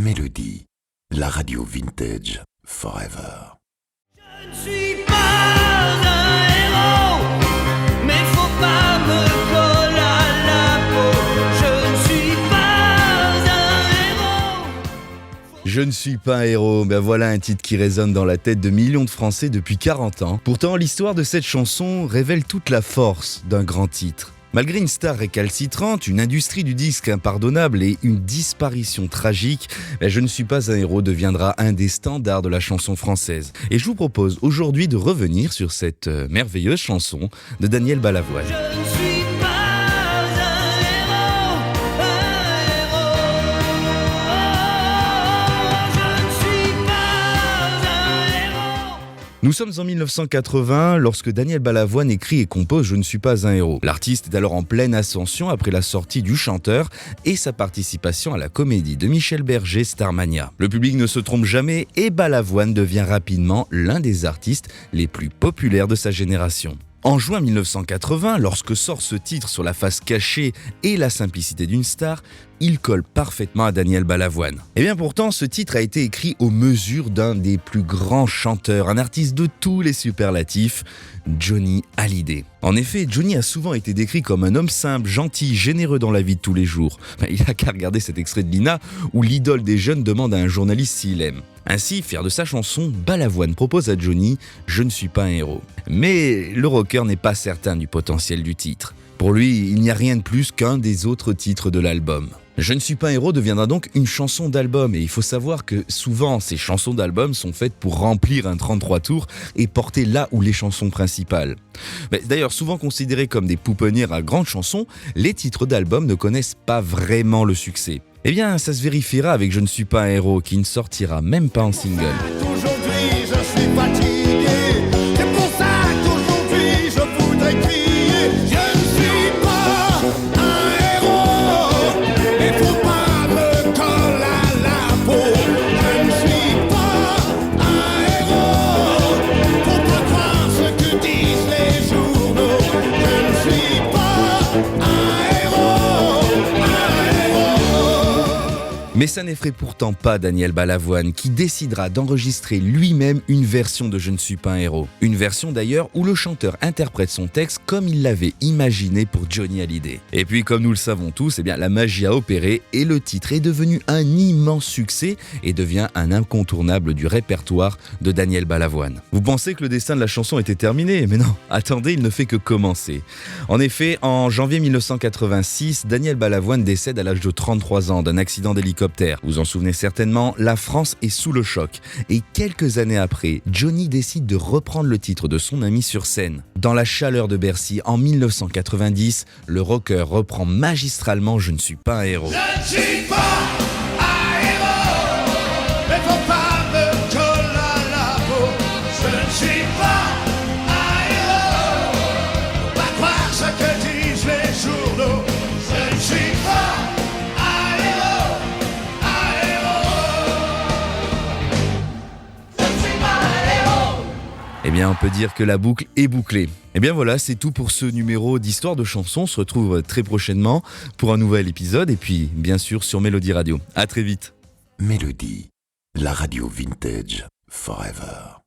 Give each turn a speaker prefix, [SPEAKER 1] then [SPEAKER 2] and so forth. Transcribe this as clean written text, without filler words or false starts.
[SPEAKER 1] Mélodie, la radio vintage forever.
[SPEAKER 2] Je ne suis pas un héros, mais faut pas me coller à la peau. Je ne suis pas un héros.
[SPEAKER 3] Je ne suis pas un héros, ben voilà un titre qui résonne dans la tête de millions de Français depuis 40 ans. Pourtant, l'histoire de cette chanson révèle toute la force d'un grand titre. Malgré une star récalcitrante, une industrie du disque impardonnable et une disparition tragique, Je ne suis pas un héros deviendra un des standards de la chanson française. Et je vous propose aujourd'hui de revenir sur cette merveilleuse chanson de Daniel Balavoine.
[SPEAKER 2] Je ne suis pas un héros, je ne suis pas un héros.
[SPEAKER 3] Nous sommes en 1980 lorsque Daniel Balavoine écrit et compose « Je ne suis pas un héros ». L'artiste est alors en pleine ascension après la sortie du chanteur et sa participation à la comédie de Michel Berger Starmania. Le public ne se trompe jamais et Balavoine devient rapidement l'un des artistes les plus populaires de sa génération. En juin 1980, lorsque sort ce titre sur la face cachée et la simplicité d'une star, il colle parfaitement à Daniel Balavoine. Et bien pourtant, ce titre a été écrit aux mesures d'un des plus grands chanteurs, un artiste de tous les superlatifs, Johnny Hallyday. En effet, Johnny a souvent été décrit comme un homme simple, gentil, généreux dans la vie de tous les jours. Il a qu'à regarder cet extrait de Lina où l'idole des jeunes demande à un journaliste s'il aime. Ainsi, fier de sa chanson, Balavoine propose à Johnny « Je ne suis pas un héros ». Mais le rocker n'est pas certain du potentiel du titre. Pour lui, il n'y a rien de plus qu'un des autres titres de l'album. Je ne suis pas un héros deviendra donc une chanson d'album et il faut savoir que souvent ces chansons d'album sont faites pour remplir un 33 tours et porter là où les chansons principales. D'ailleurs, souvent considérés comme des pouponnières à grandes chansons, les titres d'album ne connaissent pas vraiment le succès. Eh bien, ça se vérifiera avec Je ne suis pas un héros qui ne sortira même pas en single.
[SPEAKER 4] Aujourd'hui je suis fatigué, c'est pour ça qu'aujourd'hui je voudrais crier. Je ne suis pas un héros, et faut pas me coller à la peau. Je ne suis pas un héros, faut pas croire ce que disent les journaux. Je ne suis pas un héros,
[SPEAKER 3] Mais ça n'effraie pourtant pas Daniel Balavoine qui décidera d'enregistrer lui-même une version de Je ne suis pas un héros. Une version d'ailleurs où le chanteur interprète son texte comme il l'avait imaginé pour Johnny Hallyday. Et puis comme nous le savons tous, la magie a opéré et le titre est devenu un immense succès et devient un incontournable du répertoire de Daniel Balavoine. Vous pensez que le destin de la chanson était terminé? Mais non, attendez, il ne fait que commencer. En effet, en janvier 1986, Daniel Balavoine décède à l'âge de 33 ans d'un accident d'hélicoptère. Vous vous en souvenez certainement, la France est sous le choc. Et quelques années après, Johnny décide de reprendre le titre de son ami sur scène. Dans la chaleur de Bercy, en 1990, le rocker reprend magistralement Je ne suis pas un héros.
[SPEAKER 4] je ne suis pas un héros, mais faut pas me coller à la peau. Je ne suis pas un héros, faut pas croire ce que disent les journaux. Je ne suis pas un héros, je ne suis pas un héros.
[SPEAKER 3] Eh bien, on peut dire que la boucle est bouclée. Eh bien voilà, c'est tout pour ce numéro d'Histoire de chansons. On se retrouve très prochainement pour un nouvel épisode et puis, bien sûr, sur Mélodie Radio. À très vite.
[SPEAKER 1] Mélodie, la radio vintage forever.